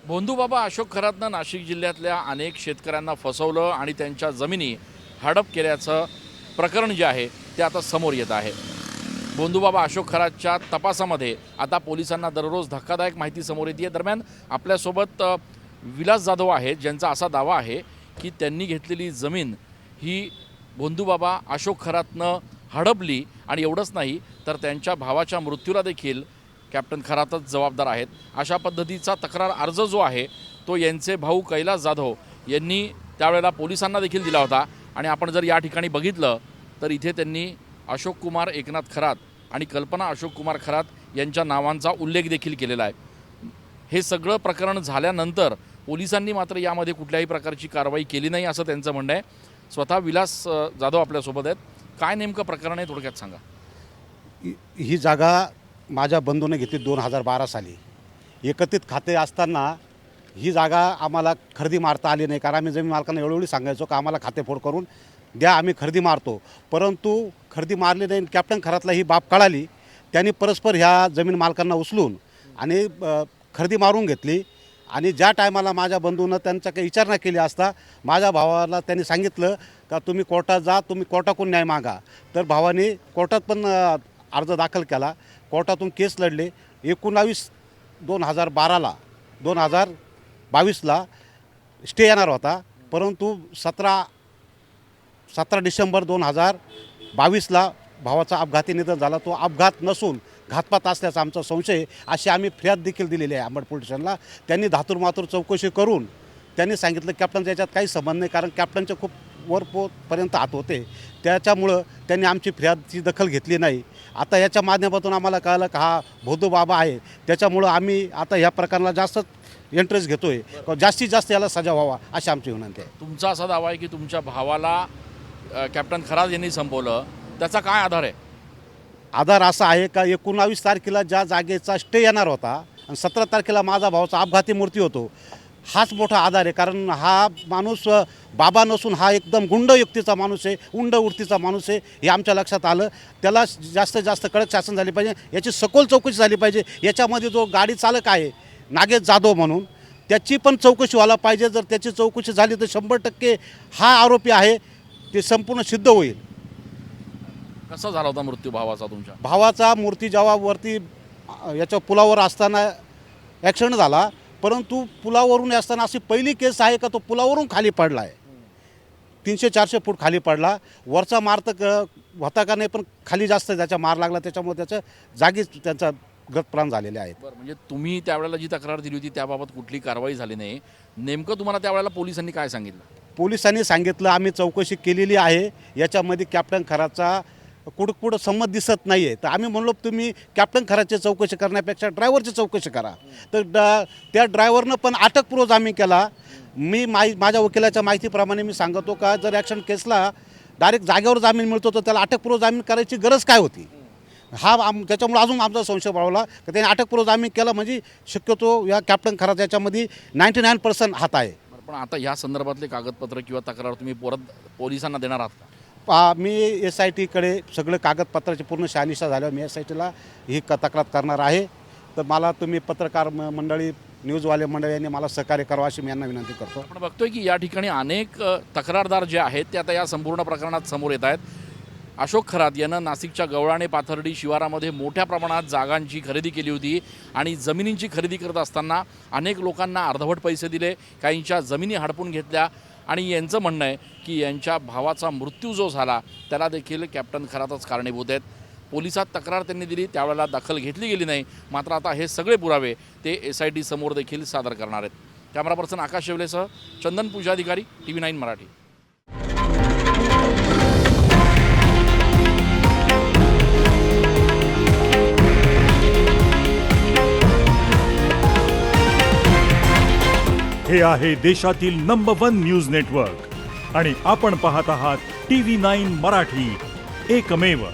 भोंदूबाबा अशोक खरातनं नाशिक जिल्ह्यातल्या अनेक शेतकऱ्यांना फसवलं आणि त्यांच्या जमिनी हडप केल्याचं प्रकरण जे आहे ते आता समोर येत आहे। भोंदूबाबा अशोक खरातच्या तपासामध्ये आता पोलिसांना दररोज धक्कादायक माहिती समोर येते। दरम्यान आपल्यासोबत विलास जाधव आहेत, ज्यांचा असा दावा आहे की त्यांनी घेतलेली जमीन ही भोंदूबाबा अशोक खरातनं हडपली आणि एवढंच नाही तर त्यांच्या भावाच्या मृत्यूला देखील कॅप्टन खरातच जबाबदार आहेत। अशा पद्धतीचा तक्रार अर्ज जो आहे तो यांचे भाऊ कैलास जाधव यांनी त्यावेळेला पोलिसांना देखील दिला होता। आणि आपण जर या ठिकाणी बघितलं तर इथे त्यांनी अशोक कुमार एकनाथ खरात आणि कल्पना अशोक कुमार खरात यांच्या नावांचा उल्लेख देखील केलेला आहे। हे सगळं प्रकरण झाल्यानंतर पोलिसांनी मात्र यामध्ये कुठल्याही प्रकारची कारवाई केली नाही असं त्यांचं म्हणणं आहे। स्वतः विलास जाधव आपल्यासोबत आहेत। काय नेमकं प्रकरण आहे थोडक्यात सांगा। ही जागा माझ्या बंधूने घेतली 2012 साली। एकत्रित खाते असताना ही जागा आम्हाला खरेदी मारता आली नाही, कारण आम्ही जमीन मालकांना वेळोवेळी सांगायचो की आम्हाला खातेफोड करून द्या, आम्ही खरेदी मारतो, परंतु खरेदी मारली नाही। कॅप्टन खरातला ही बाब कळाली, त्यांनी परस्पर ह्या जमीन मालकांना उचलून आणि खरेदी मारून घेतली। आणि ज्या टायमाला माझ्या बंधूनं त्यांचा काही विचारणा केली असता माझ्या भावाला त्यांनी सांगितलं का तुम्ही कोर्टात जा, तुम्ही कोर्टाकडून न्याय मागा। तर भावाने कोर्टात पण अर्ज दाखल केला, कोर्टातून केस लढले। 19/12/2022ला स्टे येणार होता, परंतु 17 डिसेंबर 2022ला भावाचा अपघाती निधन झाला। तो अपघात नसून घातपात असल्याचा आमचा संशय, अशी आम्ही फिर्याद देखील दिलेली आहे अंबड पोलीस स्टेशनला। त्यांनी धातूरमातूर चौकशी करून त्यांनी सांगितलं कॅप्टनच्या याच्यात काही संबंध नाही, कारण कॅप्टनचे खूप वरपर्यंत हात होते, त्याच्यामुळं त्यांनी आमची फिर्यादची दखल घेतली नाही। आता याच्या माध्यमातून आम्हाला कळलं का हा भोंदूबाबा आहे, त्याच्यामुळं आम्ही आता ह्या प्रकरणाला जास्त इंटरेस्ट घेतो आहे, जास्तीत जास्त याला सजा व्हावा अशी आमची विनंती आहे। तुमचा असा दावा आहे की तुमच्या भावाला कॅप्टन खरात यांनी संपवलं, त्याचा काय आधार आहे? आधार असा आहे का 19 तारखेला ज्या जागेचा स्टे येणार होता आणि 17 तारखेला माझा भावाचा अपघाती मृत्यू होतो, हाच मोठा आधार आहे। कारण हा माणूस बाबा नसून हा एकदम गुंड युक्तीचा माणूस आहे, उंड वृत्तीचा माणूस आहे, हे आमच्या लक्षात आलं। त्याला जास्तीत जास्त कडक शासन झाले पाहिजे, याची सखोल चौकशी झाली पाहिजे। याच्यामध्ये जो गाडी चालक आहे नागेश जाधव म्हणून, त्याची पण चौकशी व्हायला पाहिजे। जर त्याची चौकशी झाली तर 100% हा आरोपी आहे ते संपूर्ण सिद्ध होईल। कसा झाला होता मृत्यू भावाचा तुमच्या? भावाचा मृत्यू जेव्हा वरती याच्या पुलावर असताना ॲक्सिडेंट झाला, परंतु पुलावरून असताना अशी पहिली केस आहे का तो पुलावरून खाली पडला आहे, 300-400 फूट खाली पडला। वरचा मार तर होता का नाही, पण खाली जास्त त्याचा मार लागला, त्याच्यामुळे त्याच्या जागीच त्यांचा गतप्राण झालेले आहेत। बरं, म्हणजे तुम्ही त्यावेळेला जी तक्रार दिली होती त्याबाबत कुठली कारवाई झाली नाही, नेमकं तुम्हाला त्यावेळेला पोलिसांनी काय सांगितलं? पोलिसांनी सांगितलं आम्ही चौकशी केलेली आहे, याच्यामध्ये कॅप्टन खरातचा कुठं संमत दिसत नाही आहे। तर आम्ही म्हणलो तुम्ही कॅप्टन खरातची चौकशी करण्यापेक्षा ड्रायव्हरची चौकशी करा। तर त्या ड्रायव्हरनं पण अटकपूर्व जामीन केला। माझ्या वकिलाच्या माहितीप्रमाणे मी सांगतो का जर ॲक्सिडेंट केसला डायरेक्ट जागेवर जामीन मिळतो तर त्याला अटकपूर्व जामीन करायची गरज काय होती? त्याच्यामुळे अजून आमचा संशय वाढवला की त्याने अटकपूर्व जामीन केला, म्हणजे शक्यतो या कॅप्टन खरात याच्यामध्ये 99% हात आहे। पण आता या संदर्भातले कागदपत्र किंवा तक्रार तुम्ही परत पोलिसांना देणार आहात का? मी SITकडे सगळे कागदपत्राची पूर्ण शहानिशा झाल्यावर मी SITला ही तक्रार करणार आहे। तर मला तुम्ही पत्रकार मंडळी, न्यूजवाले मंडळी यांनी मला सहकार्य करावं अशी मी यांना विनंती करतो। आपण बघतोय की या ठिकाणी अनेक तक्रारदार जे आहेत ते आता या संपूर्ण प्रकरणात समोर येत आहेत। अशोक खरात यानं नाशिकच्या गवळाणे पाथर्डी शिवारामध्ये मोठ्या प्रमाणात जागांची खरेदी केली होती आणि जमिनींची खरेदी करत असताना अनेक लोकांना अर्धवट पैसे दिले, काहींच्या जमिनी हडपून घेतल्या आणि यांचं म्हणणं आहे की यांच्या भावाचा मृत्यू जो झाला त्याला देखील कॅप्टन खरातच कारणीभूत आहेत। पोलिसात तक्रार त्यांनी दिली, त्यावेळेला दखल घेतली गेली नाही, मात्र आता हे सगळे पुरावे ते SIT समोर देखील सादर करणार आहेत। कॅमेरा पर्सन आकाश शेवलेसह चंदन पूजाधिकारी, TV9 मराठी। हे आहे देशातील नंबर 1 न्यूज नेटवर्क आणि आपण पाहत आहात TV9 मराठी, एकमेव।